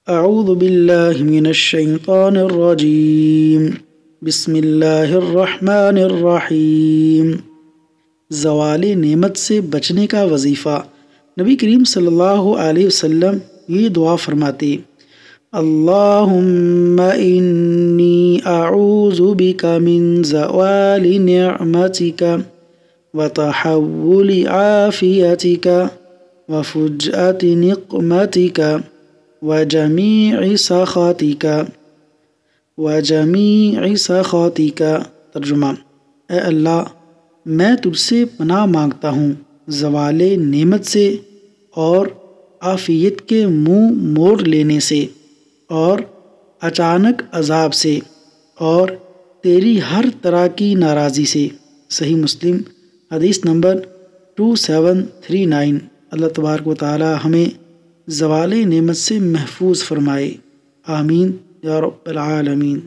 اعوذ باللہ من الشیطان الرجیم بسم اللہ الرحمن الرحیم۔ زوال نعمت سے بچنے کا وظیفہ۔ نبی کریم صلی اللہ علیہ وسلم یہ دعا فرماتے: اللہم انی اعوذ بک من زوال نعمتک وتحول عافیتک وفجأة نقمتک وجمیع سخطک۔ ترجمہ: اے اللہ، میں تجھ سے پناہ مانگتا ہوں زوال نعمت سے اور عافیت کے منہ موڑ لینے سے اور اچانک عذاب سے اور تیری ہر طرح کی ناراضی سے۔ صحیح مسلم حدیث نمبر 2739۔ اللہ تبارک و تعالی ہمیں زوال نعمت سے محفوظ فرمائے، آمین یا رب العالمین۔